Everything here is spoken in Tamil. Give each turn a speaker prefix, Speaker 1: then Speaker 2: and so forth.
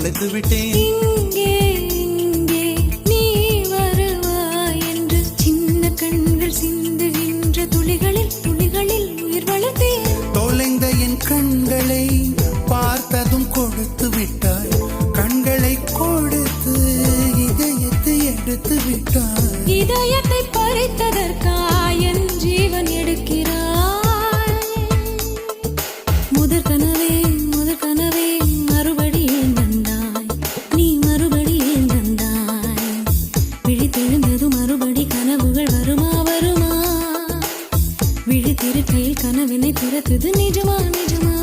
Speaker 1: தொலைத்து விட்டேன்.
Speaker 2: இங்கே இங்கே நீ வருவாய் என்று சின்ன கண்கள் சிந்துகின்ற துளிகளில் துளிகளில் உயிர் வளர்த்தேன்.
Speaker 1: தொலைந்த என் கண்களை பார்த்ததும் கொடுத்து விட்டாய். கண்களை கொடுத்து இதயத்தை எடுத்து விட்டாய்.
Speaker 2: இதயத்தை பறித்ததற்காய் என் ஜீவன் எடுக்கிறாய். முதற் கனவே மறுபடியும் வந்தாய். நீ மறுபடியும் வந்தாய். விழித்தெழுந்தது மறுபடி கனவுகள் வருமா வருமா? விழித்திருக்கையில் கனவினை திறத்தது நிஜமா நிஜமா?